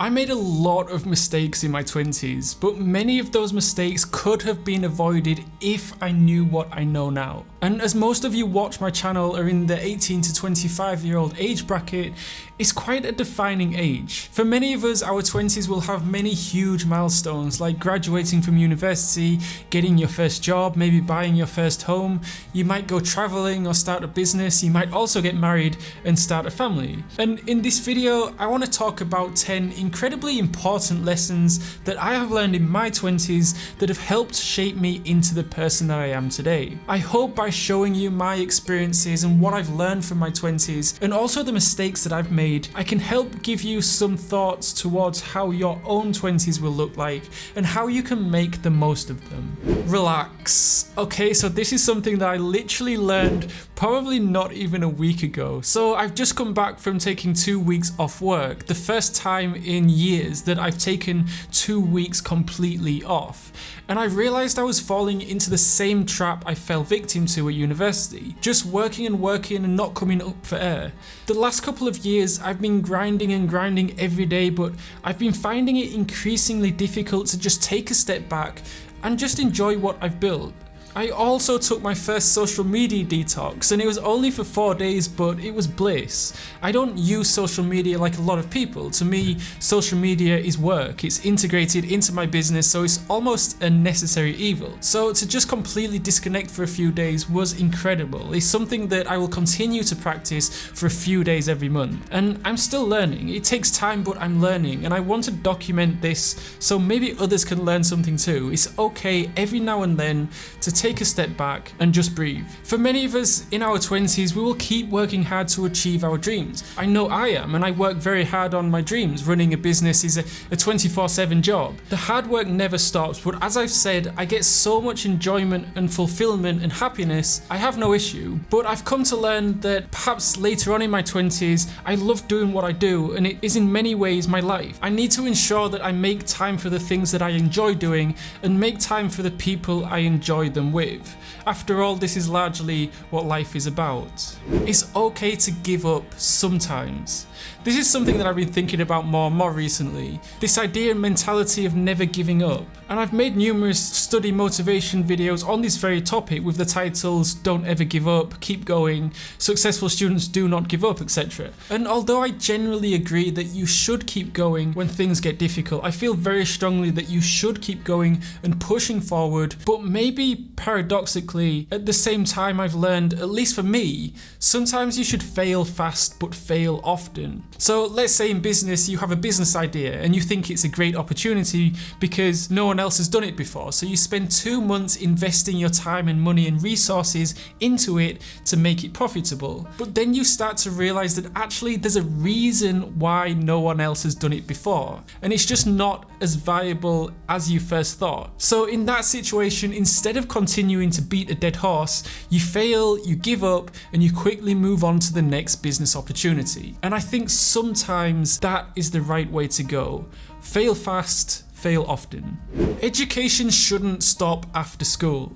I made a lot of mistakes in my 20s, but many of those mistakes could have been avoided if I knew what I know now. And as most of you watch my channel are in the 18 to 25-year-old age bracket, it's quite a defining age. For many of us, our 20s will have many huge milestones like graduating from university, getting your first job, maybe buying your first home. You might go traveling or start a business. You might also get married and start a family. And in this video, I want to talk about 10 incredibly important lessons that I have learned in my 20s that have helped shape me into the person that I am today. I hope by showing you my experiences and what I've learned from my 20s and also the mistakes that I've made, I can help give you some thoughts towards how your own 20s will look like and how you can make the most of them. Relax. Okay, so this is something that I literally learned probably not even a week ago. So I've just come back from taking 2 weeks off work, the first time in years that I've taken 2 weeks completely off. And I realized I was falling into the same trap I fell victim to at university, just working and not coming up for air. The last couple of years I've been grinding every day, but I've been finding it increasingly difficult to just take a step back and just enjoy what I've built. I also took my first social media detox, and it was only for 4 days, but it was bliss. I don't use social media like a lot of people. To me, social media is work. It's integrated into my business, so it's almost a necessary evil. So to just completely disconnect for a few days was incredible. It's something that I will continue to practice for a few days every month. And I'm still learning. It takes time, but I'm learning, and I want to document this so maybe others can learn something too. It's okay every now and then to take a step back and just breathe. For many of us in our 20s, we will keep working hard to achieve our dreams. I know I am, and I work very hard on my dreams. Running a business is a 24/7 job. The hard work never stops, but as I've said, I get so much enjoyment and fulfillment and happiness, I have no issue. But I've come to learn that perhaps later on in my 20s, I love doing what I do, and it is in many ways my life. I need to ensure that I make time for the things that I enjoy doing and make time for the people I enjoy them with. After all, this is largely what life is about. It's okay to give up sometimes. This is something that I've been thinking about more and more recently. This idea and mentality of never giving up. And I've made numerous study motivation videos on this very topic with the titles "Don't Ever Give Up," "Keep Going," "Successful Students Do Not Give Up," etc. And although I generally agree that you should keep going when things get difficult, I feel very strongly that you should keep going and pushing forward. But maybe paradoxically, at the same time, I've learned, at least for me, sometimes you should fail fast but fail often. So let's say in business you have a business idea and you think it's a great opportunity because no one else has done it before. So you spend 2 months investing your time and money and resources into it to make it profitable. But then you start to realize that actually there's a reason why no one else has done it before. And it's just not as viable as you first thought. So in that situation, instead of continuing to beat a dead horse, you fail, you give up, and you quickly move on to the next business opportunity. And I think sometimes that is the right way to go. Fail fast, fail often. Education shouldn't stop after school.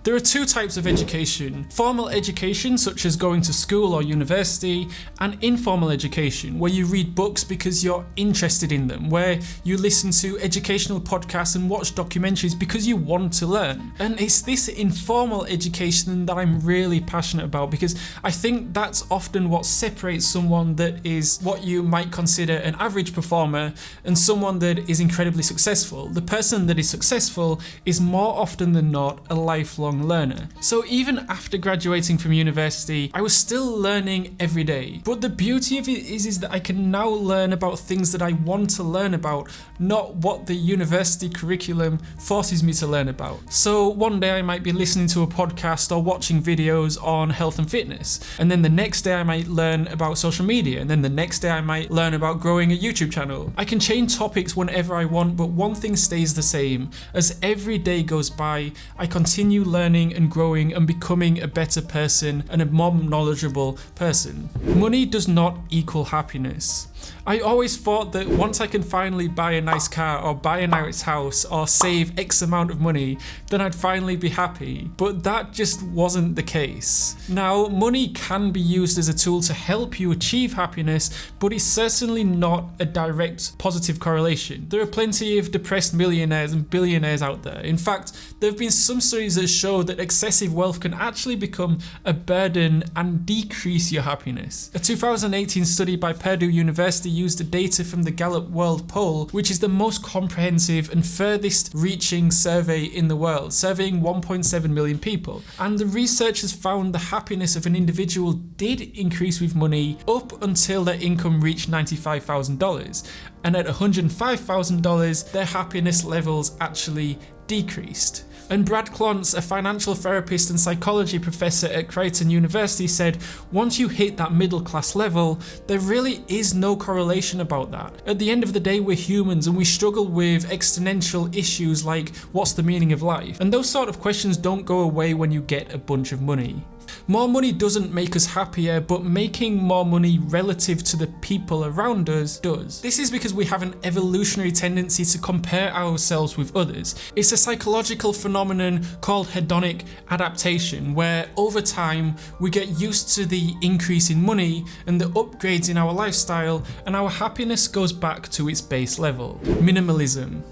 There are 2 types of education: formal education, such as going to school or university, and informal education, where you read books because you're interested in them, where you listen to educational podcasts and watch documentaries because you want to learn. And it's this informal education that I'm really passionate about, because I think that's often what separates someone that is what you might consider an average performer and someone that is incredibly successful. The person that is successful is more often than not a lifelong learner. So even after graduating from university, I was still learning every day. But the beauty of it is that I can now learn about things that I want to learn about, not what the university curriculum forces me to learn about. So one day I might be listening to a podcast or watching videos on health and fitness, and then the next day I might learn about social media, and then the next day I might learn about growing a YouTube channel. I can change topics whenever I want, but one thing stays the same. As every day goes by, I continue learning and growing and becoming a better person and a more knowledgeable person. Money does not equal happiness. I always thought that once I can finally buy a nice car or buy a nice house or save X amount of money, then I'd finally be happy. But that just wasn't the case. Now, money can be used as a tool to help you achieve happiness, but it's certainly not a direct positive correlation. There are plenty of depressed millionaires and billionaires out there. In fact, there have been some studies that show that excessive wealth can actually become a burden and decrease your happiness. A 2018 study by Purdue University used the data from the Gallup World Poll, which is the most comprehensive and furthest reaching survey in the world, surveying 1.7 million people. And the researchers found the happiness of an individual did increase with money up until their income reached $95,000. And at $105,000, their happiness levels actually decreased. And Brad Klontz, a financial therapist and psychology professor at Creighton University, said, once you hit that middle class level, there really is no correlation about that. At the end of the day, we're humans and we struggle with existential issues like, what's the meaning of life? And those sort of questions don't go away when you get a bunch of money. More money doesn't make us happier, but making more money relative to the people around us does. This is because we have an evolutionary tendency to compare ourselves with others. It's a psychological phenomenon called hedonic adaptation, where over time we get used to the increase in money and the upgrades in our lifestyle, and our happiness goes back to its base level. Minimalism.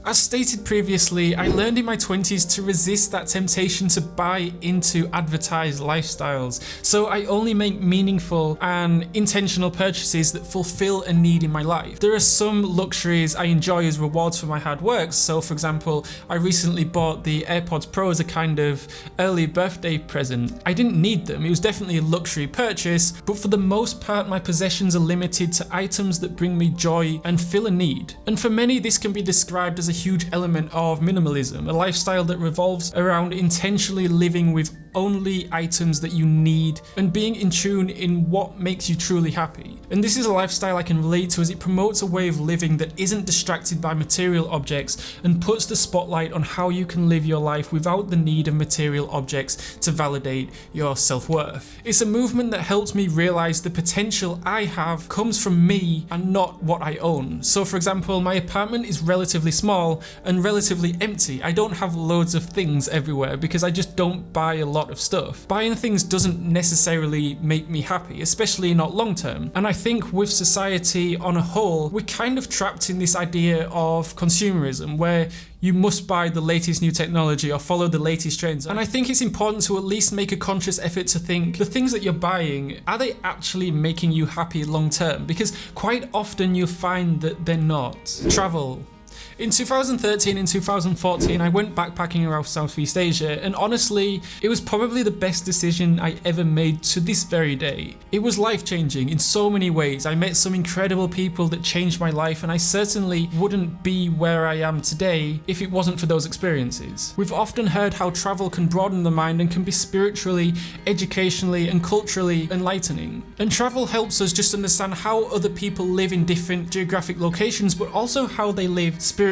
As stated previously, I learned in my 20s to resist that temptation to buy into advertised lifestyles, so I only make meaningful and intentional purchases that fulfill a need in my life. There are some luxuries I enjoy as rewards for my hard work, so for example, I recently bought the AirPods Pro as a kind of early birthday present. I didn't need them, it was definitely a luxury purchase, but for the most part my possessions are limited to items that bring me joy and fill a need. And for many this can be described as a huge element of minimalism, a lifestyle that revolves around intentionally living with only items that you need and being in tune in what makes you truly happy. And this is a lifestyle I can relate to as it promotes a way of living that isn't distracted by material objects and puts the spotlight on how you can live your life without the need of material objects to validate your self-worth. It's a movement that helps me realize the potential I have comes from me and not what I own. So for example, my apartment is relatively small and relatively empty. I don't have loads of things everywhere because I just don't buy a lot of stuff. Buying things doesn't necessarily make me happy, especially not long term. And I think with society on a whole, we're kind of trapped in this idea of consumerism where you must buy the latest new technology or follow the latest trends. And I think it's important to at least make a conscious effort to think the things that you're buying, are they actually making you happy long term? Because quite often you'll find that they're not. Travel. In 2013 and 2014, I went backpacking around Southeast Asia, and honestly, it was probably the best decision I ever made to this very day. It was life-changing in so many ways. I met some incredible people that changed my life, and I certainly wouldn't be where I am today if it wasn't for those experiences. We've often heard how travel can broaden the mind and can be spiritually, educationally, and culturally enlightening. And travel helps us just understand how other people live in different geographic locations, but also how they live spiritually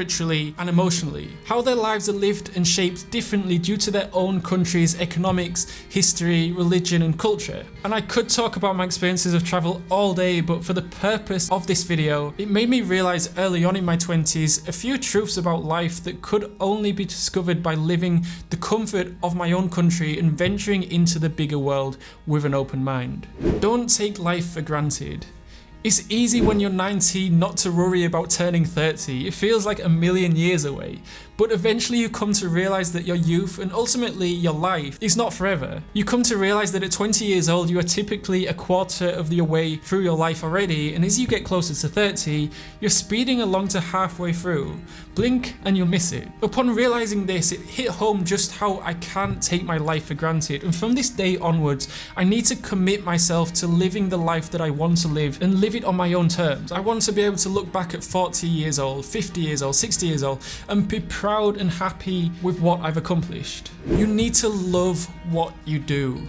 and emotionally, how their lives are lived and shaped differently due to their own country's economics, history, religion and culture. And I could talk about my experiences of travel all day, but for the purpose of this video, it made me realize early on in my 20s a few truths about life that could only be discovered by living the comfort of my own country and venturing into the bigger world with an open mind. Don't take life for granted. It's easy when you're 19 not to worry about turning 30. It feels like a million years away. But eventually you come to realize that your youth and ultimately your life is not forever. You come to realize that at 20 years old you are typically a quarter of your way through your life already, and as you get closer to 30, you're speeding along to halfway through. Blink and you'll miss it. Upon realizing this, it hit home just how I can't take my life for granted, and from this day onwards, I need to commit myself to living the life that I want to live and live it on my own terms. I want to be able to look back at 40 years old, 50 years old, 60 years old, and be proud and happy with what I've accomplished. You need to love what you do.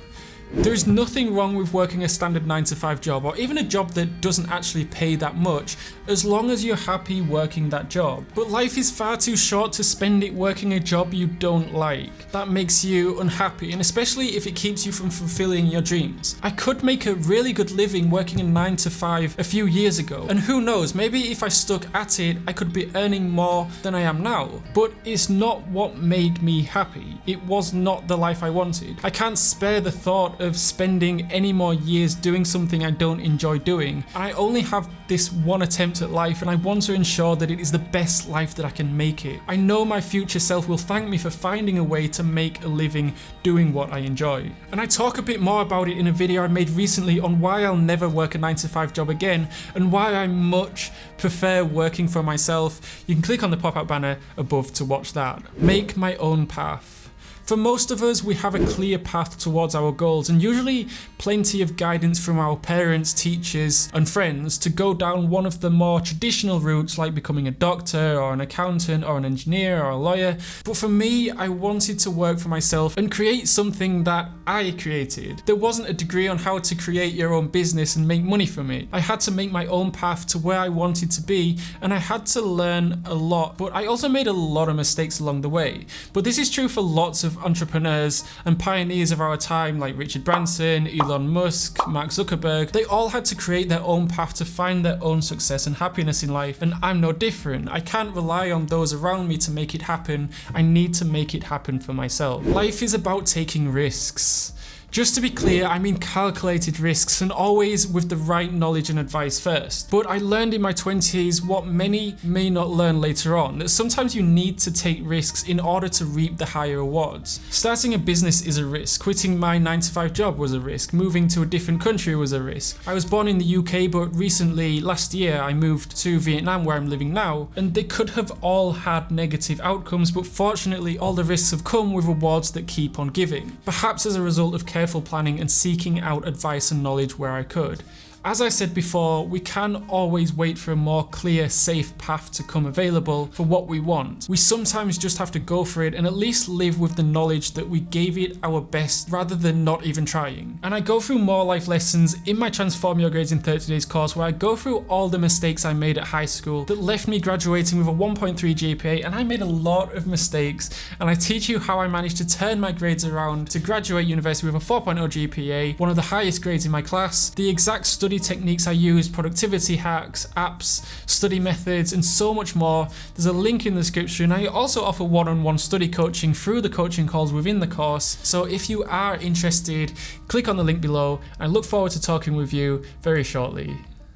There's nothing wrong with working a standard 9-to-5 job, or even a job that doesn't actually pay that much, as long as you're happy working that job. But life is far too short to spend it working a job you don't like, that makes you unhappy, and especially if it keeps you from fulfilling your dreams. I could make a really good living working a 9-to-5 a few years ago, and who knows, maybe if I stuck at it, I could be earning more than I am now. But it's not what made me happy. It was not the life I wanted. I can't spare the thought of spending any more years doing something I don't enjoy doing, and I only have this one attempt at life, and I want to ensure that it is the best life that I can make it. I know my future self will thank me for finding a way to make a living doing what I enjoy. And I talk a bit more about it in a video I made recently on why I'll never work a 9-to-5 job again, and why I much prefer working for myself. You can click on the pop-up banner above to watch that. Make my own path. For most of us, we have a clear path towards our goals, and usually plenty of guidance from our parents, teachers, and friends to go down one of the more traditional routes, like becoming a doctor or an accountant or an engineer or a lawyer. But for me, I wanted to work for myself and create something that I created. There wasn't a degree on how to create your own business and make money from it. I had to make my own path to where I wanted to be, and I had to learn a lot, but I also made a lot of mistakes along the way. But this is true for lots of entrepreneurs and pioneers of our time, like Richard Branson, Elon Musk, Mark Zuckerberg. They all had to create their own path to find their own success and happiness in life, and I'm no different. I can't rely on those around me to make it happen. I need to make it happen for myself. Life is about taking risks. Just to be clear, I mean calculated risks, and always with the right knowledge and advice first. But I learned in my 20s what many may not learn later on, that sometimes you need to take risks in order to reap the higher rewards. Starting a business is a risk. Quitting my 9-to-5 job was a risk. Moving to a different country was a risk. I was born in the UK, but recently, last year, I moved to Vietnam, where I'm living now, and they could have all had negative outcomes, but fortunately all the risks have come with rewards that keep on giving. Perhaps as a result of careful planning and seeking out advice and knowledge where I could. As I said before, we can always wait for a more clear, safe path to come available for what we want. We sometimes just have to go for it and at least live with the knowledge that we gave it our best rather than not even trying. And I go through more life lessons in my Transform Your Grades in 30 Days course, where I go through all the mistakes I made at high school that left me graduating with a 1.3 GPA, and I made a lot of mistakes, and I teach you how I managed to turn my grades around to graduate university with a 4.0 GPA, one of the highest grades in my class, the exact study techniques I use, productivity hacks, apps, study methods, and so much more. There's a link in the description. I also offer one-on-one study coaching through the coaching calls within the course. So if you are interested, click on the link below. I look forward to talking with you very shortly.